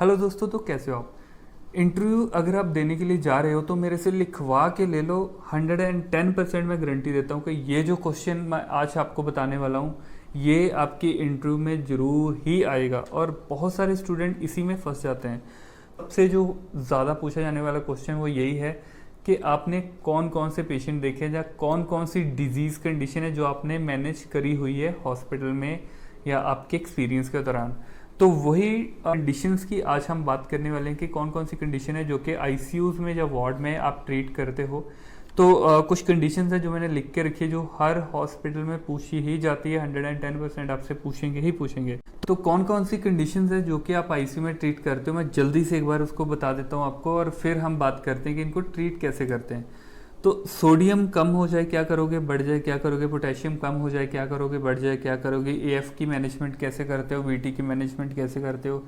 Hello दोस्तों, तो कैसे हो आप। इंटरव्यू अगर आप देने के लिए जा रहे हो तो मेरे से लिखवा के ले लो। 110% मैं गारंटी देता हूँ कि ये जो क्वेश्चन मैं आज आपको बताने वाला हूँ ये आपकी इंटरव्यू में ज़रूर ही आएगा। और बहुत सारे स्टूडेंट इसी में फंस जाते हैं। सबसे जो ज़्यादा पूछा जाने वाला क्वेश्चन वो यही है कि आपने कौन कौन से पेशेंट देखे हैं या कौन कौन सी डिजीज़ कंडीशन है जो आपने मैनेज करी हुई है हॉस्पिटल में या आपके एक्सपीरियंस के दौरान। तो वही कंडीशंस की आज हम बात करने वाले हैं कि कौन कौन सी कंडीशन है जो कि आईसीयूज में या वार्ड में आप ट्रीट करते हो। तो कुछ कंडीशंस है जो मैंने लिख के रखी है जो हर हॉस्पिटल में पूछी ही जाती है। 110% आपसे पूछेंगे ही पूछेंगे। तो कौन कौन सी कंडीशंस है जो कि आप आईसीयू में ट्रीट करते हो, मैं जल्दी से एक बार उसको बता देता हूँ आपको और फिर हम बात करते हैं कि इनको ट्रीट कैसे करते हैं। तो सोडियम कम हो जाए क्या करोगे, बढ़ जाए क्या करोगे, पोटेशियम कम हो जाए क्या करोगे, बढ़ जाए क्या करोगे, एएफ की मैनेजमेंट कैसे करते हो, वीटी की मैनेजमेंट कैसे करते हो,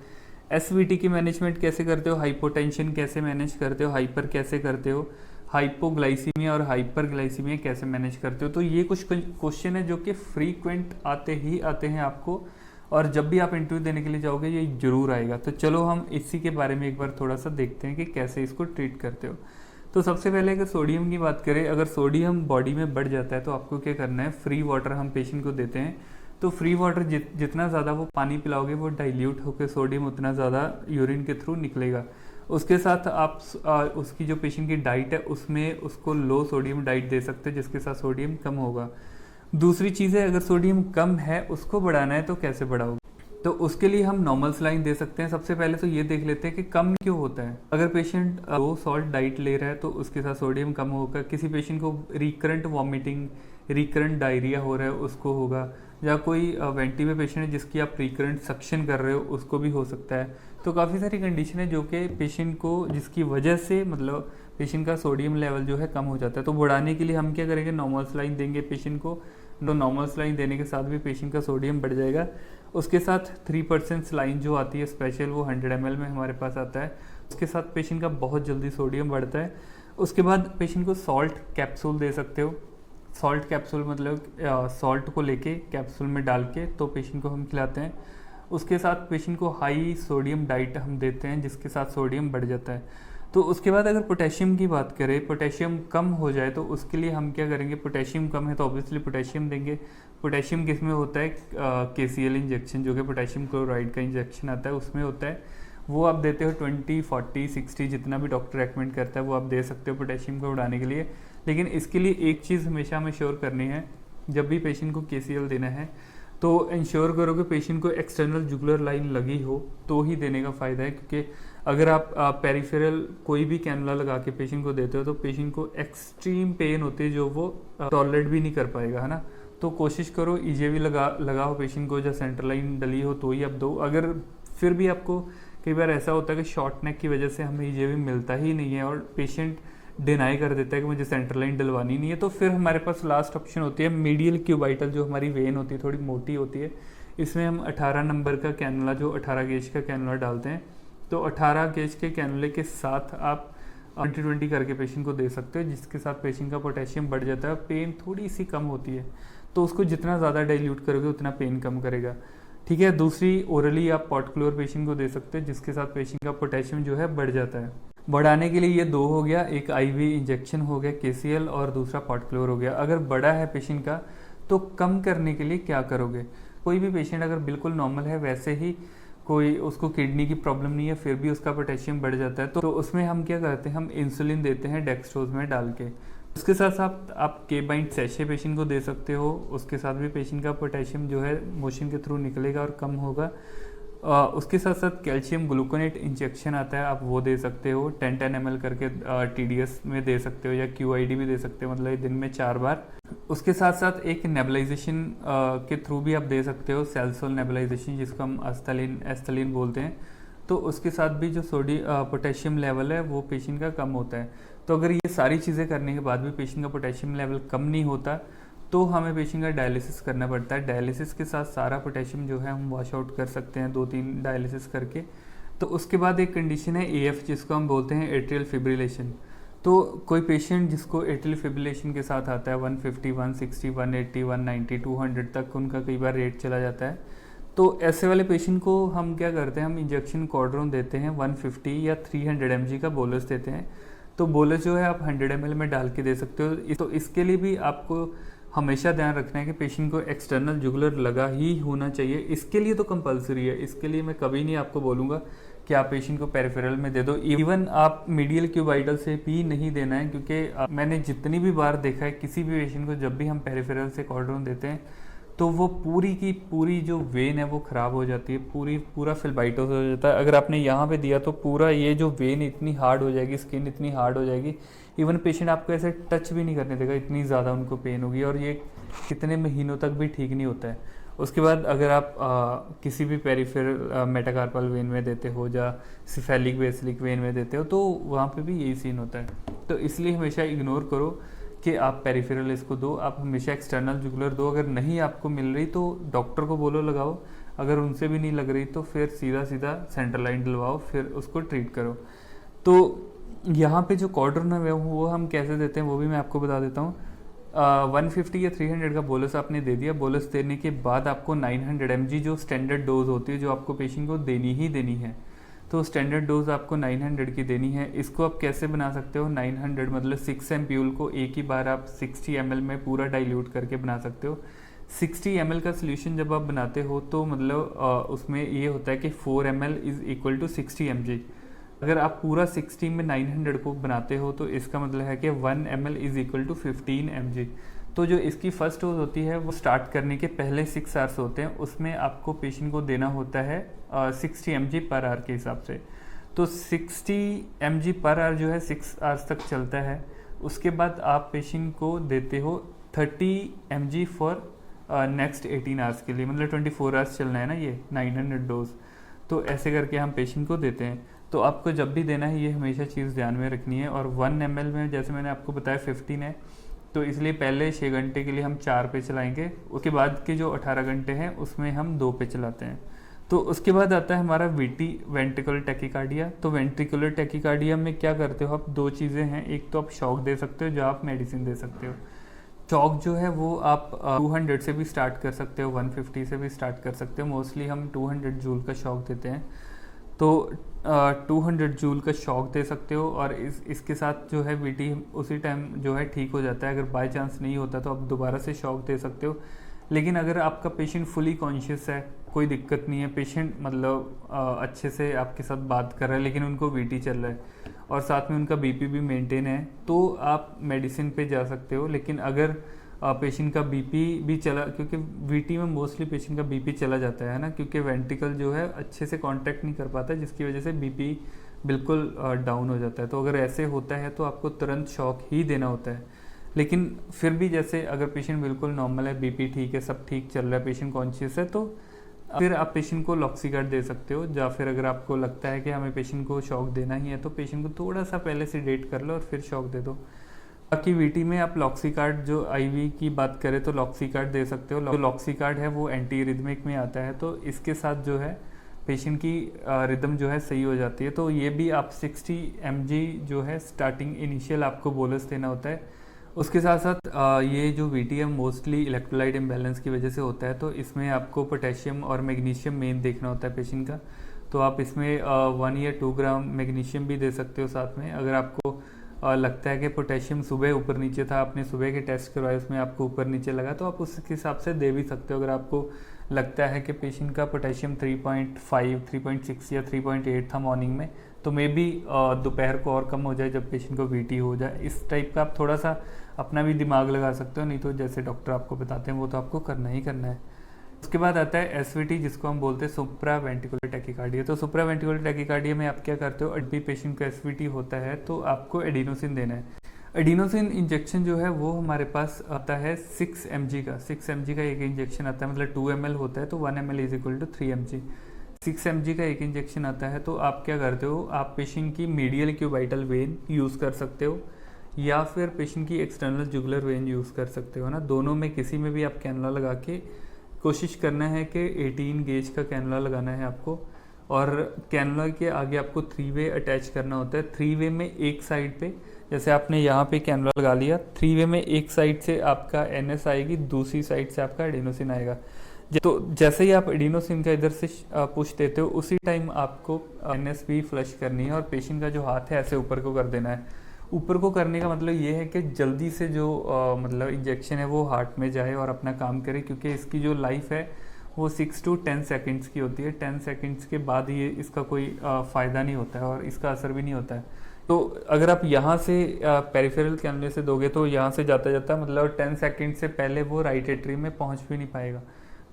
एसवीटी की मैनेजमेंट कैसे करते हो, हाइपोटेंशन कैसे मैनेज करते हो, हाइपर कैसे करते हो, हाइपोग्लाइसीमिया और हाइपरग्लाइसीमिया कैसे मैनेज करते हो। तो ये कुछ क्वेश्चन है जो कि फ्रीक्वेंट आते ही आते हैं आपको, और जब भी आप इंटरव्यू देने के लिए जाओगे ये जरूर आएगा। तो चलो हम इसी के बारे में एक बार थोड़ा सा देखते हैं कि कैसे इसको ट्रीट करते हो। तो सबसे पहले अगर सोडियम की बात करें, अगर सोडियम बॉडी में बढ़ जाता है तो आपको क्या करना है, फ्री वाटर हम पेशेंट को देते हैं। तो फ्री वाटर जितना ज़्यादा वो पानी पिलाओगे वो डाइल्यूट होकर सोडियम उतना ज़्यादा यूरिन के थ्रू निकलेगा। उसके साथ आप उसकी जो पेशेंट की डाइट है उसमें उसको लो सोडियम डाइट दे सकते हैं जिसके साथ सोडियम कम होगा। दूसरी चीज़ है, अगर सोडियम कम है उसको बढ़ाना है तो कैसे बढ़ाओगे। तो उसके लिए हम नॉर्मल सलाइन दे सकते हैं। सबसे पहले तो ये देख लेते हैं कि कम क्यों होता है। अगर पेशेंट लो सॉल्ट डाइट ले रहा है तो उसके साथ सोडियम कम होगा। किसी पेशेंट को रिकरेंट वॉमिटिंग, रिकरेंट डायरिया हो रहा है उसको होगा, या कोई वेंटी में पेशेंट है जिसकी आप रिकरेंट सक्शन कर रहे हो उसको भी हो सकता है। तो काफ़ी सारी कंडीशन है जो कि पेशेंट को जिसकी वजह से मतलब पेशेंट का सोडियम लेवल जो है कम हो जाता है। तो बढ़ाने के लिए हम क्या करेंगे, नॉर्मल सलाइन देंगे पेशेंट को। तो नॉर्मल सलाइन देने के साथ भी पेशेंट का सोडियम बढ़ जाएगा। उसके साथ 3% सलाइन जो आती है स्पेशल, वो 100 ml में हमारे पास आता है। उसके साथ पेशेंट का बहुत जल्दी सोडियम बढ़ता है। उसके बाद पेशेंट को सॉल्ट कैप्सूल दे सकते हो। सॉल्ट कैप्सूल मतलब सॉल्ट को लेके कैप्सूल में डाल के तो पेशेंट को हम खिलाते हैं। उसके साथ पेशेंट को हाई सोडियम डाइट हम देते हैं जिसके साथ सोडियम बढ़ जाता है। तो उसके बाद अगर पोटेशियम की बात करें, पोटेशियम कम हो जाए तो उसके लिए हम क्या करेंगे, पोटेशियम कम है तो ऑब्वियसली पोटेशियम देंगे। पोटेशियम किस में होता है, केसीएल इंजेक्शन जो कि पोटेशियम क्लोराइड का इंजेक्शन आता है उसमें होता है। वो आप देते हो 20, 40, 60 जितना भी डॉक्टर रेकमेंड करता है वो आप दे सकते हो पोटेशियम को बढ़ाने के लिए। लेकिन इसके लिए एक चीज़ हमेशा हमें श्योर करनी है, जब भी पेशेंट को केसीएल देना है तो इंश्योर करो कि पेशेंट को एक्सटर्नल जुगुलर लाइन लगी हो तो ही देने का फ़ायदा है। क्योंकि अगर आप पेरिफेरल कोई भी कैनुला लगा के पेशेंट को देते हो तो पेशेंट को एक्सट्रीम पेन होती है जो वो टॉलरेट भी नहीं कर पाएगा, है ना। तो कोशिश करो ईजेवी लगाओ पेशेंट को, जब सेंटर लाइन डली हो तो ही आप दो। अगर फिर भी आपको कई बार ऐसा होता है कि शॉर्ट नेक की वजह से हमें ईजेवी मिलता ही नहीं है और पेशेंट डिनाई कर देता है कि मुझे सेंटर लाइन डलवानी नहीं है, तो फिर हमारे पास लास्ट ऑप्शन होती है मीडियल क्यूबाइटल, जो हमारी वेन होती है थोड़ी मोटी होती है। इसमें हम 18 नंबर का कैनुला, जो 18 गेज का कैनुला डालते हैं। तो 18 गेज के कैनुले के साथ आप 20-20 करके पेशेंट को दे सकते हो, जिसके साथ पेशेंट का पोटेशियम बढ़ जाता है, पेन थोड़ी सी कम होती है। तो उसको जितना ज़्यादा डाइल्यूट करोगे उतना पेन कम करेगा, ठीक है। दूसरी ओरली आप पॉटक्लोर पेशेंट को दे सकते हो जिसके साथ पेशेंट का पोटेशियम जो है बढ़ जाता है। बढ़ाने के लिए ये दो हो गया, एक आईवी इंजेक्शन हो गया केसीएल और दूसरा पॉटक्लोर हो गया। अगर बड़ा है पेशेंट का तो कम करने के लिए क्या करोगे। कोई भी पेशेंट अगर बिल्कुल नॉर्मल है, वैसे ही कोई उसको किडनी की प्रॉब्लम नहीं है, फिर भी उसका पोटेशियम बढ़ जाता है, तो उसमें हम क्या करते हैं, हम इंसुलिन देते हैं डेक्सट्रोज में डाल के। उसके साथ साथ आप के बाइंड सैशे पेशेंट को दे सकते हो, उसके साथ भी पेशेंट का पोटेशियम जो है मोशन के थ्रू निकलेगा और कम होगा। उसके साथ साथ कैल्शियम ग्लूकोनेट इंजेक्शन आता है, आप वो दे सकते हो 10-10 ml करके टीडीएस में दे सकते हो, या क्यूआईडी भी दे सकते हो, मतलब दिन में 4 बार। उसके साथ साथ एक नेबुलाइजेशन के थ्रू भी आप दे सकते हो, सेल्सोल नेबुलाइजेशन जिसको हम एस्थलीन बोलते हैं। तो उसके साथ भी जो पोटेशियम लेवल है वो पेशेंट का कम होता है। तो अगर ये सारी चीज़ें करने के बाद भी पेशेंट का पोटेशियम लेवल कम नहीं होता तो हमें पेशेंट का डायलिसिस करना पड़ता है। डायलिसिस के साथ सारा पोटेशियम जो है हम वॉश आउट कर सकते हैं 2-3 डायलिसिस करके। तो उसके बाद एक कंडीशन है एएफ, जिसको हम बोलते हैं एट्रियल फिब्रिलेशन। तो कोई पेशेंट जिसको एट्रियल फिब्रिलेशन के साथ आता है 150, 160, 180, 190, 200 तक उनका कई बार रेट चला जाता है। तो ऐसे वाले पेशेंट को हम क्या करते हैं, हम इंजेक्शन कॉर्ड्रोन देते हैं 150 या 300 mg का बोलस देते हैं। तो बोलस जो है आप 100 ml में डाल के दे सकते हो। तो इसके लिए भी आपको हमेशा ध्यान रखना है कि पेशेंट को एक्सटर्नल जुगुलर लगा ही होना चाहिए। इसके लिए तो कंपलसरी है, इसके लिए मैं कभी नहीं आपको बोलूँगा कि आप पेशेंट को पेरिफेरल में दे दो। इवन आप मीडियल क्यूबाइटल से भी नहीं देना है, क्योंकि मैंने जितनी भी बार देखा है किसी भी पेशेंट को जब भी हम पेरिफेरल से कॉर्ड्रोन देते हैं तो वो पूरी की पूरी जो वेन है वो ख़राब हो जाती है, पूरा फिल्बाइटोस हो जाता है। अगर आपने यहाँ पे दिया तो पूरा ये जो वेन इतनी हार्ड हो जाएगी, स्किन इतनी हार्ड हो जाएगी, इवन पेशेंट आपको ऐसे टच भी नहीं करने देगा, इतनी ज़्यादा उनको पेन होगी, और ये कितने महीनों तक भी ठीक नहीं होता है। उसके बाद अगर आप किसी भी पेरिफेरल मेटाकार्पल वेन में देते हो या सिफेलिक बेसिलिक वेन में देते हो तो वहाँ पे भी यही सीन होता है। तो इसलिए हमेशा इग्नोर करो कि आप पेरिफेरल इसको दो, आप हमेशा एक्सटर्नल जुगुलर दो। अगर नहीं आपको मिल रही तो डॉक्टर को बोलो लगाओ, अगर उनसे भी नहीं लग रही तो फिर सीधा सेंट्रल लाइन डलवाओ, फिर उसको ट्रीट करो। तो यहाँ पे जो कॉर्ड्रोन है वो हम कैसे देते हैं वो भी मैं आपको बता देता हूँ। 150 या 300 का बोलस आपने दे दिया। बोलस देने के बाद आपको 900 mg जो स्टैंडर्ड डोज होती है, जो आपको पेशेंट को देनी ही देनी है, तो स्टैंडर्ड डोज आपको 900 की देनी है। इसको आप कैसे बना सकते हो, 900 मतलब 6 एम्प्यूल को एक ही बार आप 60 ml में पूरा डाइल्यूट करके बना सकते हो। 60 ml का सोल्यूशन जब आप बनाते हो तो मतलब उसमें ये होता है कि 4 ml is equal to 60 mg। अगर आप पूरा 60 में 900 को बनाते हो तो इसका मतलब है कि 1 ml is equal to 15 mg। तो जो इसकी फर्स्ट डोज होती है वो स्टार्ट करने के पहले 6 आवर्स होते हैं, उसमें आपको पेशेंट को देना होता है 60 mg पर आवर के हिसाब से। तो 60 mg पर आवर जो है 6 आवर्स तक चलता है। उसके बाद आप पेशेंट को देते हो 30 mg फॉर नेक्स्ट 18 आवर्स के लिए, मतलब 24 आवर्स चलना है ना ये 900 डोज। तो ऐसे करके हम पेशेंट को देते हैं। तो आपको जब भी देना है ये हमेशा चीज़ ध्यान में रखनी है। और 1 ml में जैसे मैंने आपको बताया 15 है, तो इसलिए पहले 6 घंटे के लिए हम 4 पे चलाएंगे, उसके बाद के जो 18 घंटे हैं उसमें हम 2 पे चलाते हैं। तो उसके बाद आता है हमारा वीटी वेंट्रिकुलर टैकीकार्डिया। तो वेंट्रिकुलर टैकीकार्डिया में क्या करते हो आप, 2 चीज़ें हैं। एक तो आप शॉक दे सकते हो, जो आप मेडिसिन दे सकते हो। शॉक जो है वो आप 200 से भी स्टार्ट कर सकते हो, 150 से भी स्टार्ट कर सकते हो। मोस्टली हम 200 जूल का शॉक देते हैं, तो 200 जूल का शॉक दे सकते हो। और इसके साथ जो है वीटी उसी टाइम जो है ठीक हो जाता है। अगर बाय चांस नहीं होता तो आप दोबारा से शॉक दे सकते हो। लेकिन अगर आपका पेशेंट फुली कॉन्शियस है, कोई दिक्कत नहीं है, पेशेंट मतलब अच्छे से आपके साथ बात कर रहा है लेकिन उनको वीटी चल रहा है और साथ में उनका बीपी भी मेंटेन है, तो आप मेडिसिन पे जा सकते हो। लेकिन अगर पेशेंट का बीपी भी चला, क्योंकि वीटी में मोस्टली पेशेंट का बीपी चला जाता है ना, क्योंकि वेंट्रिकल जो है अच्छे से कांटेक्ट नहीं कर पाता, जिसकी वजह से बीपी बिल्कुल डाउन हो जाता है। तो अगर ऐसे होता है तो आपको तुरंत शॉक ही देना होता है। लेकिन फिर भी जैसे अगर पेशेंट बिल्कुल नॉर्मल है, बीपी ठीक है, सब ठीक चल रहा है, पेशेंट कॉन्शियस है, तो फिर आप पेशेंट को लॉक्सीगार्ड दे सकते हो। या फिर अगर आपको लगता है कि हमें पेशेंट को शॉक देना ही है तो पेशेंट को थोड़ा सा पहले सेडेट कर लो और फिर शॉक दे दो। बाकी वीटी में आप लॉक्सीगार्ड, जो आईवी की बात करें तो लॉक्सीगार्ड दे सकते हो। जो लॉक्सीगार्ड है वो एंटी रिदमिक में आता है, तो इसके साथ जो है पेशेंट की रिदम जो है सही हो जाती है। तो ये भी आप 60 mg जो है स्टार्टिंग इनिशियल आपको बोलस देना होता है। उसके साथ साथ ये जो वीटी है मोस्टली इलेक्ट्रोलाइट इम्बैलेंस की वजह से होता है, तो इसमें आपको पोटेशियम और मैग्नीशियम मेन देखना होता है पेशेंट का। तो आप इसमें 1 या 2 ग्राम मैग्नीशियम भी दे सकते हो साथ में। अगर आपको लगता है कि पोटेशियम सुबह ऊपर नीचे था, आपने सुबह के टेस्ट करवाए, उसमें आपको ऊपर नीचे लगा, तो आप उसके हिसाब से दे भी सकते हो। अगर आपको लगता है कि पेशेंट का पोटेशियम 3.5, 3.6 या 3.8 था मॉर्निंग में, तो मे बी दोपहर को और कम हो जाए जब पेशेंट को वीटी हो जाए। इस टाइप का आप थोड़ा सा अपना भी दिमाग लगा सकते हो, नहीं तो जैसे डॉक्टर आपको बताते हैं वो तो आपको करना ही करना है। उसके बाद आता है एसवीटी, जिसको हम बोलते हैं सुप्रा वेंट्रिकुलर टैकीकार्डिया। तो सुप्रा वेंट्रिकुलर टैकीकार्डिया में आप क्या करते हो, अभी पेशेंट को एसवीटी होता है तो आपको एडिनोसिन देना है। एडिनोसिन इंजेक्शन जो है वो हमारे पास आता है 6 mg का। 6 mg का एक इंजेक्शन आता है, मतलब 2 ml होता है तो 1 ml is equal to 3 mg। 6 mg का एक इंजेक्शन आता है। तो आप क्या करते हो, आप पेशेंट की मीडियल क्यूबाइटल वेन यूज़ कर सकते हो या फिर पेशेंट की एक्सटर्नल जुगुलर वेन यूज़ कर सकते हो ना। दोनों में किसी में भी आप कैनुला लगा के कोशिश करना है कि 18 गेज का कैनुला लगाना है आपको। और कैनुला के आगे आपको 3 वे अटैच करना होता है। 3 वे में एक साइड पे, जैसे आपने यहाँ पे कैनुला लगा लिया, 3 वे में एक साइड से आपका एनएस आएगी, दूसरी साइड से आपका एडिनोसिन आएगा। तो जैसे ही आप एडिनोसिन का इधर से पुश देते हो, उसी टाइम आपको एनएस भी फ्लश करनी है और पेशेंट का जो हाथ है ऐसे ऊपर को कर देना है। ऊपर को करने का मतलब ये है कि जल्दी से जो मतलब इंजेक्शन है वो हार्ट में जाए और अपना काम करे, क्योंकि इसकी जो लाइफ है वो 6 to 10 सेकेंड्स की होती है। 10 सेकेंड्स के बाद ये इसका कोई फ़ायदा नहीं होता है और इसका असर भी नहीं होता है। तो अगर आप यहाँ से पेरिफेरल कैनुले से दोगे तो यहाँ से जाता जाता मतलब 10 सेकेंड से पहले वो राइट एट्री में पहुँच भी नहीं पाएगा,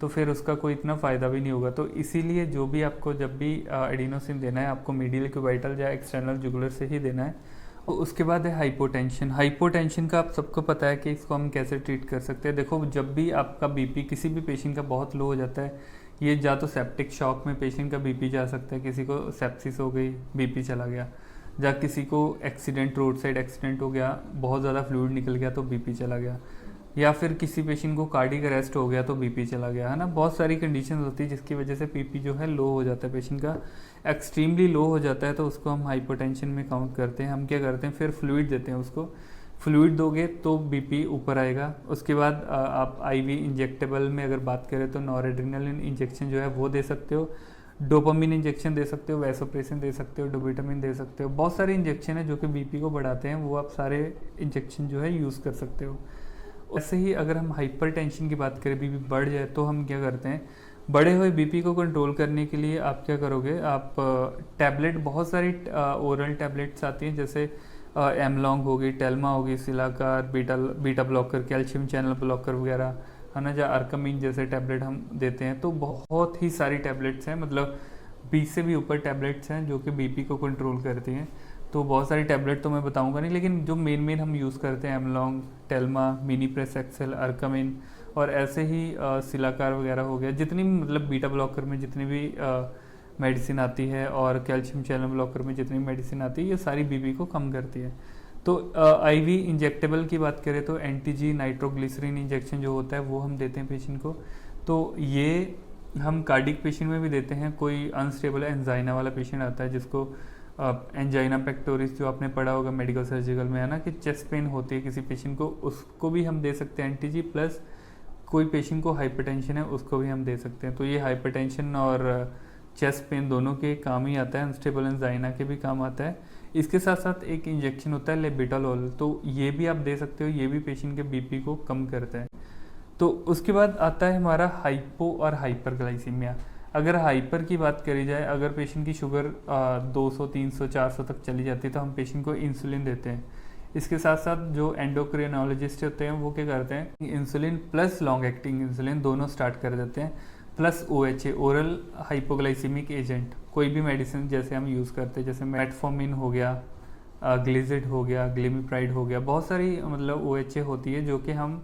तो फिर उसका कोई इतना फ़ायदा भी नहीं होगा। तो इसीलिए जो भी आपको जब भी एडिनोसिन देना है, आपको मीडियल क्यूबाइटल या एक्सटर्नल जुगुलर से ही देना है। तो उसके बाद है हाइपोटेंशन। हाइपोटेंशन का आप सबको पता है कि इसको हम कैसे ट्रीट कर सकते हैं। देखो, जब भी आपका बीपी किसी भी पेशेंट का बहुत लो हो जाता है, ये या तो सेप्टिक शॉक में पेशेंट का बीपी जा सकता है, किसी को सेप्सिस हो गई बीपी चला गया, या किसी को एक्सीडेंट, रोड साइड एक्सीडेंट हो गया, बहुत ज़्यादा फ्लूइड निकल गया तो बीपी चला गया, या फिर किसी पेशेंट को कार्डियक अरेस्ट हो गया तो बीपी चला गया, है ना। बहुत सारी कंडीशंस होती है जिसकी वजह से बीपी जो है लो हो जाता है पेशेंट का, एक्सट्रीमली लो हो जाता है, तो उसको हम हाइपोटेंशन में काउंट करते हैं। हम क्या करते हैं, फिर फ्लूइड देते हैं उसको। फ्लूइड दोगे तो बीपी ऊपर आएगा। उसके बाद आप आईवी इंजेक्टेबल में अगर बात करें तो नॉरएड्रेनालिन इंजेक्शन जो है वो दे सकते हो, डोपामिन इंजेक्शन दे सकते हो, वैसोप्रेसिन दे सकते हो, डोबिटामिन दे सकते हो। बहुत सारे इंजेक्शन है जो कि बीपी को बढ़ाते हैं, वो आप सारे इंजेक्शन जो है यूज़ कर सकते हो। ऐसे ही अगर हम हाइपरटेंशन की बात करें, बीपी बढ़ जाए तो हम क्या करते हैं, बढ़े हुए बीपी को कंट्रोल करने के लिए आप क्या करोगे, आप टैबलेट, बहुत सारी ओरल टैबलेट्स आती हैं, जैसे एमलॉन्ग होगी, टेल्मा होगी, Cilacar, beta blocker, calcium channel blocker वगैरह, है ना, या अर्कमिन जैसे टैबलेट हम देते हैं। तो बहुत ही सारी टैबलेट्स हैं, मतलब 20 से भी ऊपर टैबलेट्स हैं जो कि बीपी को कंट्रोल करती हैं। तो बहुत सारी टैबलेट तो मैं बताऊंगा नहीं, लेकिन जो मेन हम यूज़ करते हैं, एमलॉन्ग, टेल्मा, मिनी प्रेस एक्सेल, अर्कमिन, और ऐसे ही सिलाकार वगैरह हो गया, जितनी मतलब बीटा ब्लॉकर में जितनी भी मेडिसिन आती है और कैल्शियम चैनल ब्लॉकर में जितनी मेडिसिन आती है, ये सारी बीपी को कम करती है। तो आईवी इंजेक्टेबल की बात करें तो एंटीजी नाइट्रोग्लिसरीन इंजेक्शन जो होता है वो हम देते हैं पेशेंट को। तो ये हम कार्डिक पेशेंट में भी देते हैं। कोई अनस्टेबल एंजाइना वाला पेशेंट आता है जिसको एंजाइना पेक्टोरिस जो आपने पढ़ा होगा मेडिकल सर्जिकल में, है ना, कि चेस्ट पेन होती है किसी पेशेंट को, उसको भी हम दे सकते हैं एंटीजी। प्लस कोई पेशेंट को हाइपरटेंशन है उसको भी हम दे सकते हैं। तो ये हाइपरटेंशन और चेस्ट पेन दोनों के काम ही आता है, अनस्टेबल एंजाइना के भी काम आता है। इसके साथ साथ एक इंजेक्शन होता है लेबिटालोल, तो ये भी आप दे सकते हो, ये भी पेशेंट के बीपी को कम करता है। तो उसके बाद आता है हमारा हाइपो और हाइपरग्लाइसीमिया। अगर हाइपर की बात करी जाए, अगर पेशेंट की शुगर 200, 300, 400 तक चली जाती है तो हम पेशेंट को इंसुलिन देते हैं। इसके साथ साथ जो एंडोक्रिनोलॉजिस्ट होते हैं वो क्या करते हैं, insulin plus long acting insulin दोनों स्टार्ट कर देते हैं, plus OHA, oral hypoglycaemic agent, कोई भी मेडिसिन जैसे हम यूज़ करते हैं, जैसे मेटफॉर्मिन हो गया, ग्लिजिड हो गया, ग्लिमिप्राइड हो गया, बहुत सारी मतलब OHA होती है जो कि हम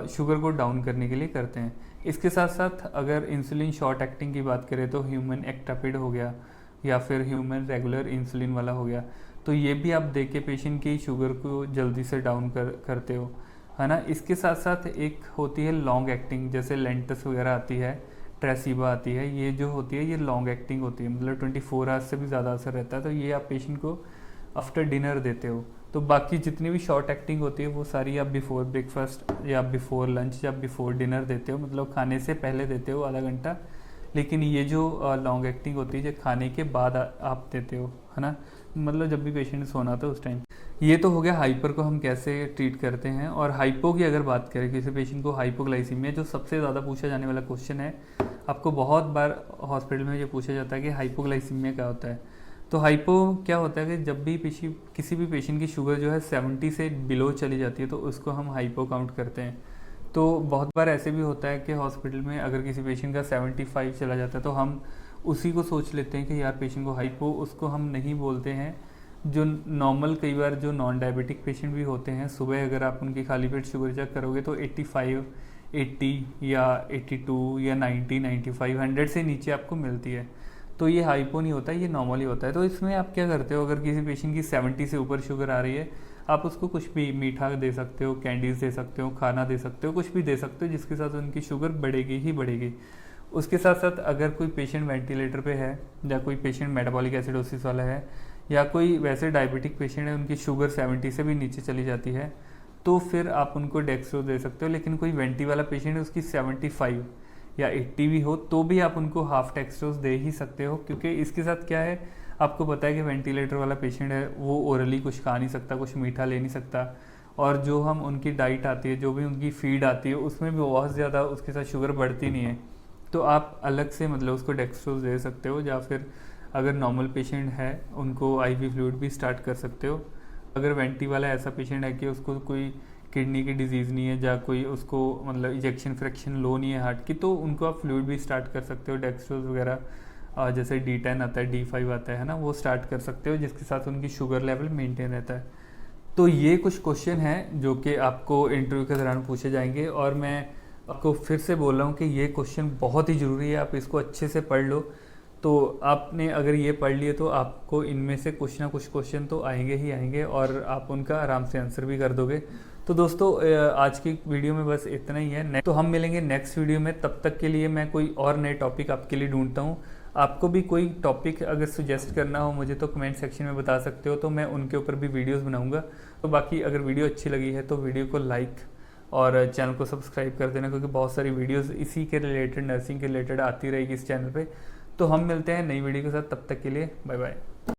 शुगर को डाउन करने के लिए करते हैं। इसके साथ साथ अगर इंसुलिन शॉर्ट एक्टिंग की बात करें तो ह्यूमन एक्टापिड हो गया या फिर ह्यूमन रेगुलर इंसुलिन वाला हो गया, तो ये भी आप दे के पेशेंट की शुगर को जल्दी से डाउन करते हो, है ना। इसके साथ साथ एक होती है लॉन्ग एक्टिंग, जैसे लेंटस वगैरह आती है, ट्रेसिबा आती है, ये जो होती है ये लॉन्ग एक्टिंग होती है, मतलब 24 आवर्स से भी ज़्यादा असर रहता है। तो ये आप पेशेंट को आफ्टर डिनर देते हो। तो बाकी जितनी भी शॉर्ट एक्टिंग होती है वो सारी आप बिफोर ब्रेकफास्ट या बिफोर लंच या बिफोर डिनर देते हो, मतलब खाने से पहले देते हो आधा घंटा। लेकिन ये जो लॉन्ग एक्टिंग होती है जो खाने के बाद आप देते हो, है ना, मतलब जब भी पेशेंट सोना था उस टाइम। ये तो हो गया हाइपर को हम कैसे ट्रीट करते हैं। और हाइपो की अगर बात करें, किसी पेशेंट को हाइपोग्लाइसीमिया, जो सबसे ज़्यादा पूछा जाने वाला क्वेश्चन है, आपको बहुत बार हॉस्पिटल में ये पूछा जाता है कि हाइपोग्लाइसीमिया क्या होता है। तो हाइपो क्या होता है कि जब भी किसी भी पेशेंट की शुगर जो है 70 से बिलो चली जाती है तो उसको हम हाइपो काउंट करते हैं। तो बहुत बार ऐसे भी होता है कि हॉस्पिटल में अगर किसी पेशेंट का 75 चला जाता है तो हम उसी को सोच लेते हैं कि यार पेशेंट को हाइपो, उसको हम नहीं बोलते हैं। जो नॉर्मल, कई बार जो नॉन डायबिटिक पेशेंट भी होते हैं, सुबह अगर आप उनकी खाली पेट शुगर चेक करोगे तो 85, 80 या 82 या 90, 95, 100 से नीचे आपको मिलती है। तो ये हाइपो नहीं होता है, ये नॉर्मल ही होता है। तो इसमें आप क्या करते हो, अगर किसी पेशेंट की 70 से ऊपर शुगर आ रही है, आप उसको कुछ भी मीठा दे सकते हो, कैंडीज दे सकते हो, खाना दे सकते हो, कुछ भी दे सकते हो जिसके साथ उनकी शुगर बढ़ेगी ही बढ़ेगी। उसके साथ साथ अगर कोई पेशेंट वेंटिलेटर पे है या कोई पेशेंट मेटाबॉलिक एसिडोसिस वाला है या कोई वैसे डायबिटिक पेशेंट है, उनकी शुगर 70 से भी नीचे चली जाती है, तो फिर आप उनको डेक्सट्रो दे सकते हो। लेकिन कोई वेंटी वाला पेशेंट है, उसकी 75 या 80 भी हो तो भी आप उनको हाफ डेक्सट्रोज दे ही सकते हो, क्योंकि इसके साथ क्या है, आपको पता है कि वेंटिलेटर वाला पेशेंट है वो ओरली कुछ खा नहीं सकता, कुछ मीठा ले नहीं सकता, और जो हम उनकी डाइट आती है, जो भी उनकी फीड आती है, उसमें भी बहुत ज़्यादा उसके साथ शुगर बढ़ती नहीं है। तो आप अलग से मतलब उसको डेक्सट्रोज दे सकते हो, या फिर अगर नॉर्मल पेशेंट है उनको आईवी फ्लूइड भी स्टार्ट कर सकते हो। अगर वेंटी वाला ऐसा पेशेंट है कि उसको कोई किडनी की डिजीज़ नहीं है, या कोई उसको मतलब इजेक्शन फ्रैक्शन लो नहीं है हार्ट की, तो उनको आप फ्लूइड भी स्टार्ट कर सकते हो, डेक्सट्रोज वगैरह जैसे D10 आता है, D5 आता है ना, वो स्टार्ट कर सकते हो, जिसके साथ उनकी शुगर लेवल मेंटेन रहता है। तो ये कुछ क्वेश्चन हैं जो कि आपको इंटरव्यू के दौरान पूछे जाएंगे, और मैं आपको फिर से बोल रहा हूँ कि ये क्वेश्चन बहुत ही ज़रूरी है, आप इसको अच्छे से पढ़ लो। तो आपने अगर ये पढ़ लिए तो आपको इनमें से कुछ ना कुछ क्वेश्चन तो आएंगे ही आएंगे, और आप उनका आराम से आंसर भी कर दोगे। तो दोस्तों आज की वीडियो में बस इतना ही है। तो हम मिलेंगे नेक्स्ट वीडियो में, तब तक के लिए मैं कोई और नए टॉपिक आपके लिए ढूंढता हूँ। आपको भी कोई टॉपिक अगर सजेस्ट करना हो मुझे तो कमेंट सेक्शन में बता सकते हो, तो मैं उनके ऊपर भी वीडियोस बनाऊंगा। तो बाकी अगर वीडियो अच्छी लगी है तो वीडियो को लाइक और चैनल को सब्सक्राइब कर देना, क्योंकि बहुत सारी वीडियोस इसी के रिलेटेड, नर्सिंग के रिलेटेड आती रहेगी इस चैनल पे। तो हम मिलते हैं नई वीडियो के साथ, तब तक के लिए बाय बाय।